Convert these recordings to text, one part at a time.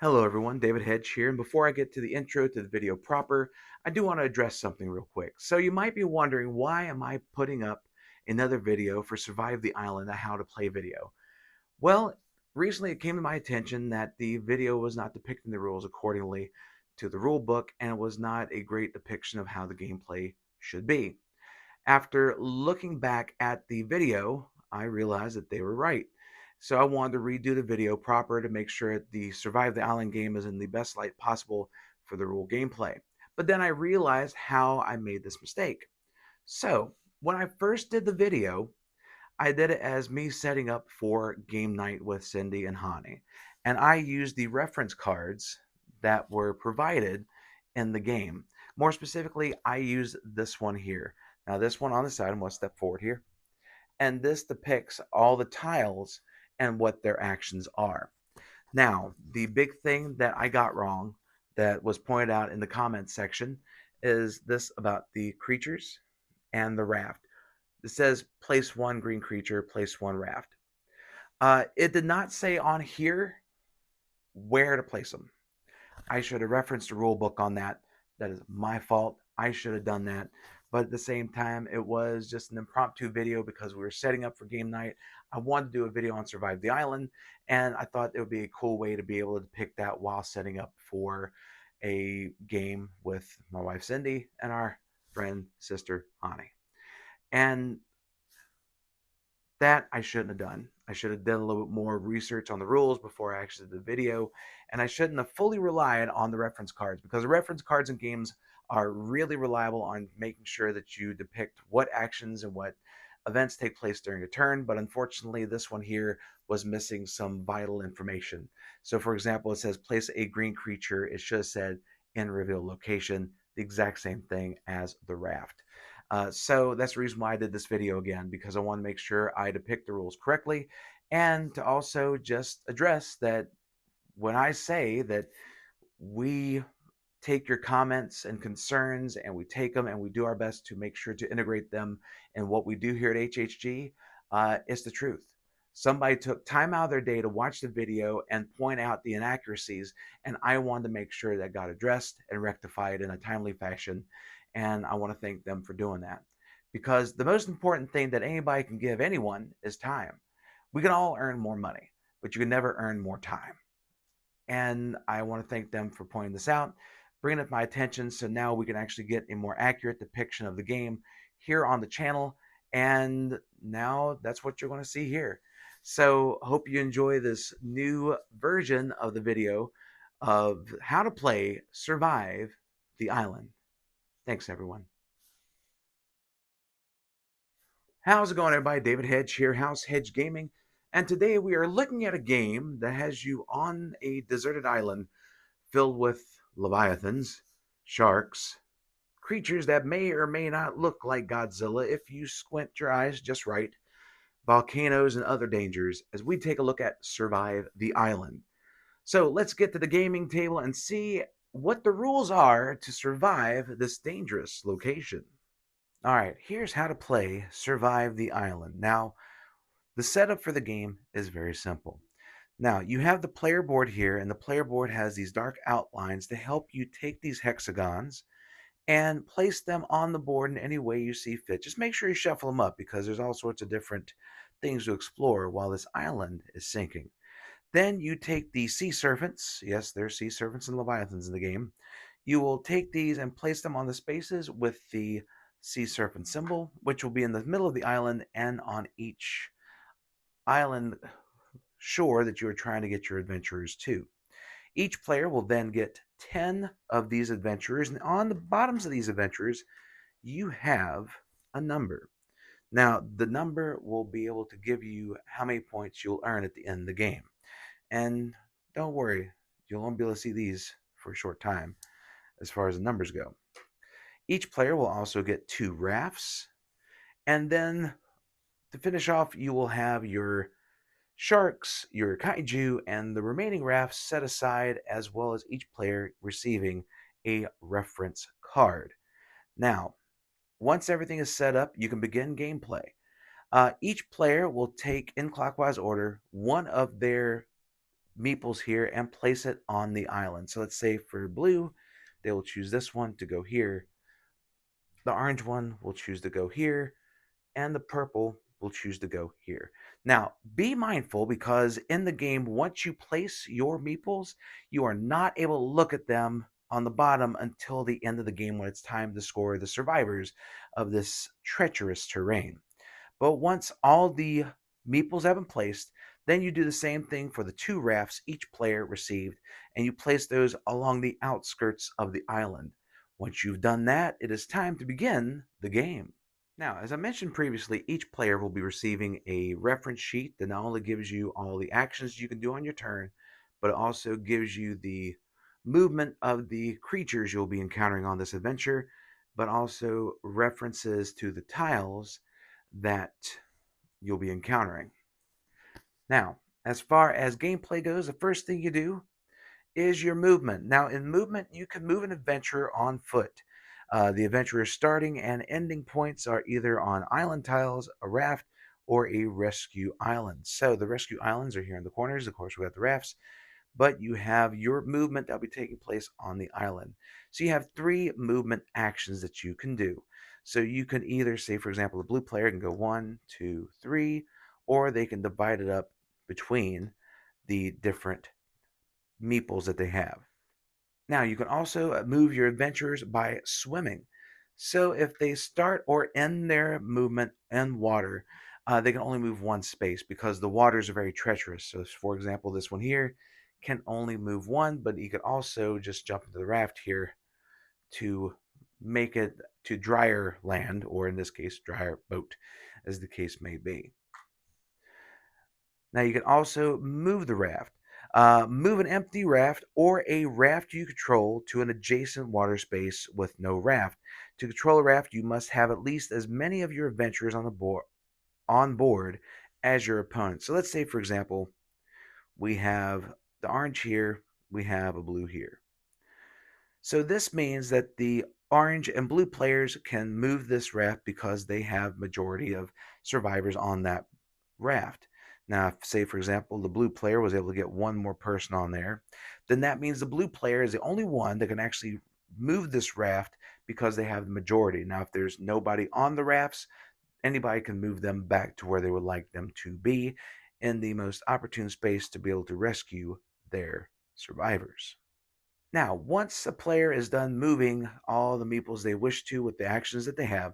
Hello everyone, David Hedge here, and before I get to the intro to the video proper, I do want to address something real quick. So you might be wondering, why am I putting up another video for Survive the Island, a how to play video? Well, recently it came to my attention that the video was not depicting the rules accordingly to the rule book, and it was not a great depiction of how the gameplay should be. After looking back at the video, I realized that they were right. So I wanted to redo the video proper to make sure the Survive the Island game is in the best light possible for the rule gameplay. But then I realized how I made this mistake. So when I first did the video, I did it as me setting up for game night with Cindy and Hannie. And I used the reference cards that were provided in the game. More specifically, I used this one here. Now, this one on the side, I'm going to step forward here. And this depicts all the tiles and what their actions are. Now, the big thing that I got wrong that was pointed out in the comments section is this about the creatures and the raft. It says place one green creature, place one raft. It did not say on here where to place them. I should have referenced the rule book on that. That is my fault. I should have done that. But at the same time, it was just an impromptu video because we were setting up for game night. I wanted to do a video on Survive the Island, and I thought it would be a cool way to be able to depict that while setting up for a game with my wife Cindy and our friend sister Hannie. And that I shouldn't have done. I should have done a little bit more research on the rules before I actually did the video, and I shouldn't have fully relied on the reference cards, because the reference cards in games are really reliable on making sure that you depict what actions and what events take place during a turn. But unfortunately, this one here was missing some vital information. So for example, it says place a green creature. It should have said in reveal location, the exact same thing as the raft. So that's the reason why I did this video again, because I want to make sure I depict the rules correctly, and to also just address that when I say that we take your comments and concerns and we take them and we do our best to make sure to integrate them in what we do here at HHG, it's the truth. Somebody took time out of their day to watch the video and point out the inaccuracies, and I wanted to make sure that got addressed and rectified in a timely fashion. And I want to thank them for doing that, because the most important thing that anybody can give anyone is time. We can all earn more money, but you can never earn more time. And I want to thank them for pointing this out, bringing it to my attention, so now we can actually get a more accurate depiction of the game here on the channel. And now that's what you're going to see here. So hope you enjoy this new version of the video of how to play Survive the Island. Thanks, everyone. How's it going, everybody? David Hedge here, House Hedge Gaming. And today we are looking at a game that has you on a deserted island filled with leviathans, sharks, creatures that may or may not look like Godzilla if you squint your eyes just right, volcanoes, and other dangers as we take a look at Survive the Island. So let's get to the gaming table and see what the rules are to survive this dangerous location. All right, here's how to play Survive the Island. Now, the setup for the game is very simple. Now, you have the player board here, and the player board has these dark outlines to help you take these hexagons and place them on the board in any way you see fit. Just make sure you shuffle them up, because there's all sorts of different things to explore while this island is sinking. Then you take the sea serpents. Yes, there's sea serpents and leviathans in the game. You will take these and place them on the spaces with the sea serpent symbol, which will be in the middle of the island and on each island shore that you are trying to get your adventurers to. Each player will then get 10 of these adventurers, and on the bottoms of these adventurers, you have a number. Now, the number will be able to give you how many points you'll earn at the end of the game. And don't worry, you'll only be able to see these for a short time as far as the numbers go. Each player will also get 2 rafts, and then to finish off, you will have your sharks, your kaiju, and the remaining rafts set aside, as well as each player receiving a reference card. Now, once everything is set up, you can begin gameplay. Each player will take, in clockwise order, one of their meeples here and place it on the island. So let's say for blue, they will choose this one to go here. The orange one will choose to go here, and the purple will choose to go here. Now, be mindful because in the game, once you place your meeples, you are not able to look at them on the bottom until the end of the game when it's time to score the survivors of this treacherous terrain. But once all the meeples have been placed, then you do the same thing for the two rafts each player received, and you place those along the outskirts of the island. Once you've done that, it is time to begin the game. Now, as I mentioned previously, each player will be receiving a reference sheet that not only gives you all the actions you can do on your turn, but it also gives you the movement of the creatures you'll be encountering on this adventure, but also references to the tiles that you'll be encountering. Now, as far as gameplay goes, the first thing you do is your movement. Now, in movement, you can move an adventurer on foot. The adventurer's starting and ending points are either on island tiles, a raft, or a rescue island. So the rescue islands are here in the corners. Of course, we have the rafts, but you have your movement that'll be taking place on the island. So you have three movement actions that you can do. So you can either say, for example, the blue player can go 1, 2, 3, or they can divide it up between the different meeples that they have. Now, you can also move your adventurers by swimming. So if they start or end their movement in water, they can only move one space because the waters are very treacherous. So, for example, this one here can only move one, but you could also just jump into the raft here to make it to drier land, or in this case, drier boat, as the case may be. Now you can also move the raft. Move an empty raft or a raft you control to an adjacent water space with no raft. To control a raft, you must have at least as many of your adventurers on board as your opponent. So let's say, for example, we have the orange here, we have a blue here. So this means that the orange and blue players can move this raft because they have majority of survivors on that raft. Now, if, say for example, the blue player was able to get one more person on there, then that means the blue player is the only one that can actually move this raft because they have the majority. Now, if there's nobody on the rafts, anybody can move them back to where they would like them to be in the most opportune space to be able to rescue their survivors. Now, once a player is done moving all the meeples they wish to with the actions that they have,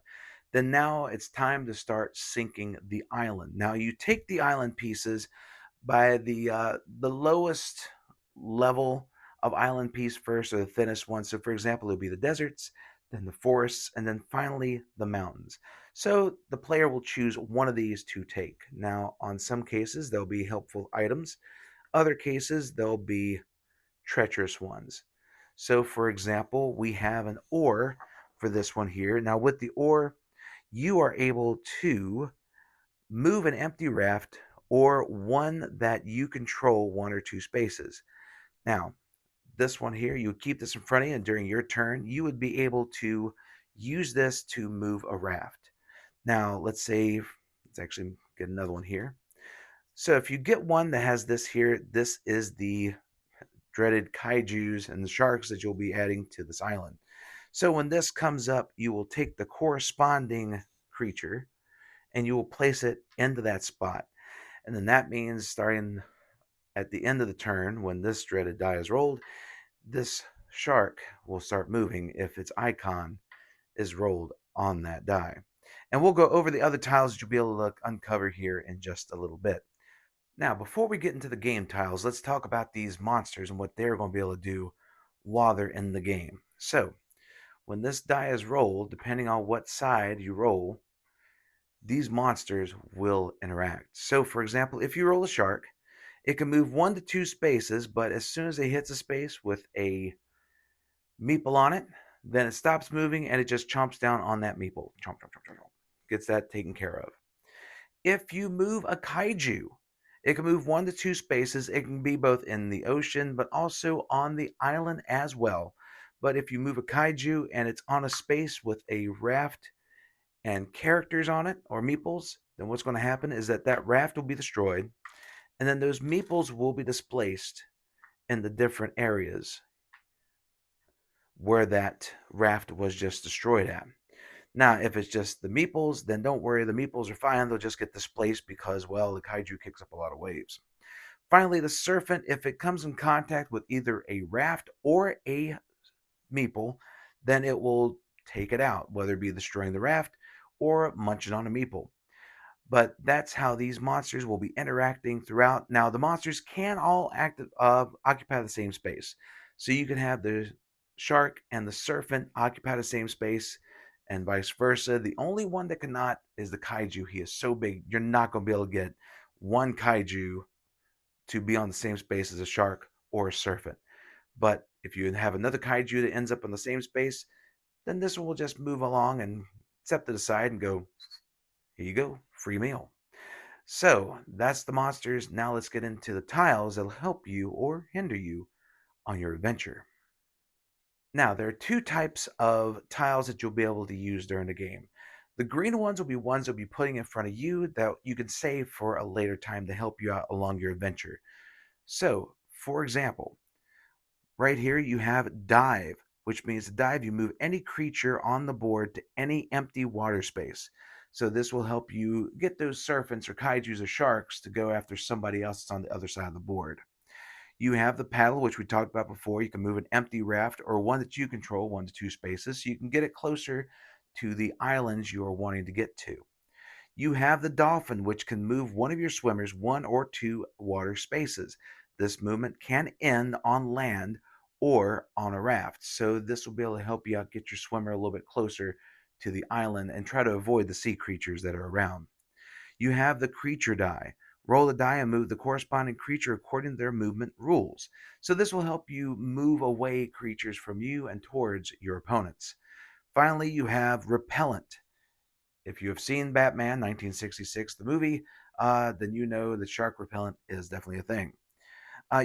then now it's time to start sinking the island. Now, you take the island pieces by the lowest level of island piece first, or the thinnest one. So, for example, it would be the deserts, then the forests, and then finally the mountains. So, the player will choose one of these to take. Now, on some cases, there'll be helpful items. Other cases, there'll be treacherous ones. So, for example, we have an ore for this one here. Now, with the ore, you are able to move an empty raft or one that you control one or two spaces. Now, this one here, you would keep this in front of you, and during your turn, you would be able to use this to move a raft. Now, let's actually get another one here. So, if you get one that has this here, this is the dreaded kaijus and the sharks that you'll be adding to this island. So when this comes up, you will take the corresponding creature and you will place it into that spot. And then that means starting at the end of the turn, when this dreaded die is rolled, this shark will start moving if its icon is rolled on that die. And we'll go over the other tiles that you'll be able to uncover here in just a little bit. Now, before we get into the game tiles, let's talk about these monsters and what they're going to be able to do while they're in the game. So, when this die is rolled, depending on what side you roll, these monsters will interact. So, for example, if you roll a shark, it can move 1 to 2 spaces, but as soon as it hits a space with a meeple on it, then it stops moving and it just chomps down on that meeple. Chomp, chomp, chomp, chomp, chomp. Gets that taken care of. If you move a kaiju, it can move 1 to 2 spaces. It can be both in the ocean, but also on the island as well. But if you move a kaiju and it's on a space with a raft and characters on it or meeples, then what's going to happen is that raft will be destroyed And then those meeples will be displaced in the different areas where that raft was just destroyed at. Now, if it's just the meeples, then don't worry. The meeples are fine. They'll just get displaced because, well, the kaiju kicks up a lot of waves. Finally, the serpent, if it comes in contact with either a raft or a meeple, then it will take it out, whether it be destroying the raft or munching on a meeple. But that's how these monsters will be interacting throughout. Now, the monsters can all occupy the same space. So you can have the shark and the serpent occupy the same space and vice versa. The only one that cannot is the kaiju. He is so big, you're not going to be able to get one kaiju to be on the same space as a shark or a serpent. But if you have another kaiju that ends up in the same space, then this one will just move along and step to the side and go, here you go, free meal. So that's the monsters. Now let's get into the tiles that'll help you or hinder you on your adventure. Now, there are two types of tiles that you'll be able to use during the game. The green ones will be ones that'll be putting in front of you that you can save for a later time to help you out along your adventure. So, for example, right here you have dive, which means to dive, you move any creature on the board to any empty water space. So this will help you get those serpents or kaijus or sharks to go after somebody else that's on the other side of the board. You have the paddle, which we talked about before. You can move an empty raft or one that you control, 1 to 2 spaces, so you can get it closer to the islands you are wanting to get to. You have the dolphin, which can move one of your swimmers 1 or 2 water spaces. This movement can end on land or on a raft. So this will be able to help you out get your swimmer a little bit closer to the island and try to avoid the sea creatures that are around. You have the creature die. Roll the die and move the corresponding creature according to their movement rules. So this will help you move away creatures from you and towards your opponents. Finally, you have repellent. If you have seen Batman 1966, the movie, then you know that shark repellent is definitely a thing.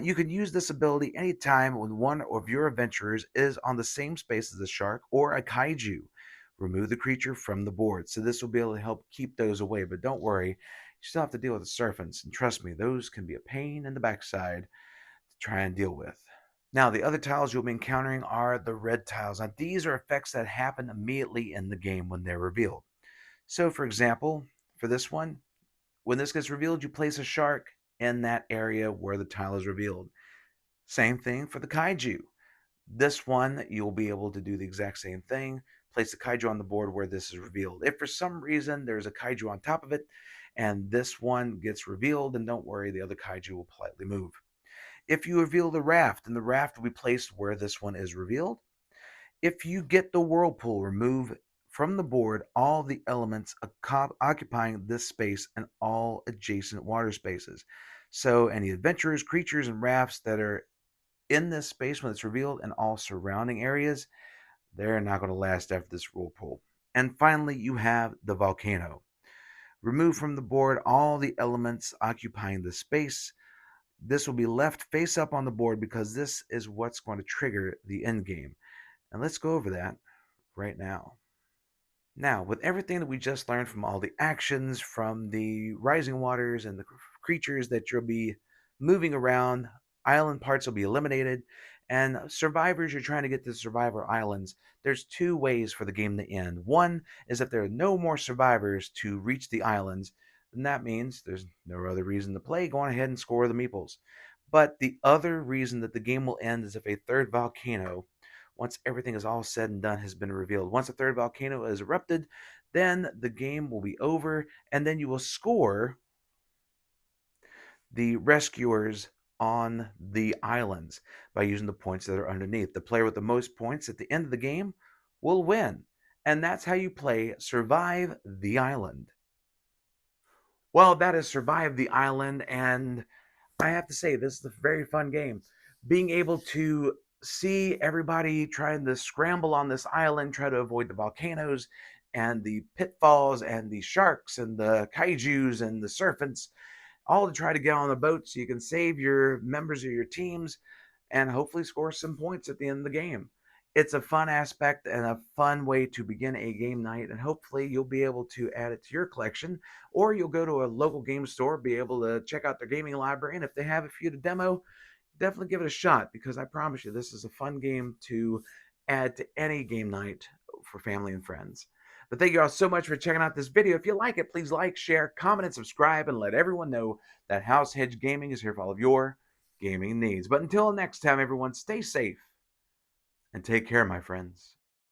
You can use this ability anytime when one of your adventurers is on the same space as a shark or a kaiju. Remove the creature from the board. So this will be able to help keep those away. But don't worry, you still have to deal with the serpents. And trust me, those can be a pain in the backside to try and deal with. Now, the other tiles you'll be encountering are the red tiles. Now, these are effects that happen immediately in the game when they're revealed. So, for example, for this one, when this gets revealed, you place a shark in that area where the tile is revealed. Same thing for the kaiju. This one, you'll be able to do the exact same thing. Place the kaiju on the board where this is revealed. If for some reason there's a kaiju on top of it and this one gets revealed, then don't worry, the other kaiju will politely move. If you reveal the raft, then the raft will be placed where this one is revealed. If you get the whirlpool, remove from the board all the elements occupying this space and all adjacent water spaces. So, any adventurers, creatures, and rafts that are in this space when it's revealed and all surrounding areas, they're not going to last after this whirlpool. And finally, you have the volcano. Remove from the board all the elements occupying the space. This will be left face up on the board because this is what's going to trigger the end game. And let's go over that right now. Now, with everything that we just learned from all the actions, from the rising waters and the creatures that you'll be moving around, island parts will be eliminated, and survivors, you're trying to get to survivor islands. There's two ways for the game to end. One is if there are no more survivors to reach the islands, then that means there's no other reason to play. Go on ahead and score the meeples. But the other reason that the game will end is if a third volcano, once everything is all said and done, has been revealed. Once a third volcano is erupted, then the game will be over, and then you will score the rescuers on the islands by using the points that are underneath. The player with the most points at the end of the game will win. And that's how you play Survive the Island. Well, that is Survive the Island, and I have to say, this is a very fun game. Being able to see everybody trying to scramble on this island, try to avoid the volcanoes and the pitfalls and the sharks and the kaijus and the serpents, all to try to get on the boat so you can save your members of your teams and hopefully score some points at the end of the game. It's a fun aspect and a fun way to begin a game night, and hopefully you'll be able to add it to your collection, or you'll go to a local game store, be able to check out their gaming library, and if they have a few to demo, definitely give it a shot, because I promise you this is a fun game to add to any game night for family and friends. But thank you all so much for checking out this video. If you like it, please like, share, comment, and subscribe, and let everyone know that House Hedge Gaming is here for all of your gaming needs. But until next time, everyone, stay safe and take care, my friends.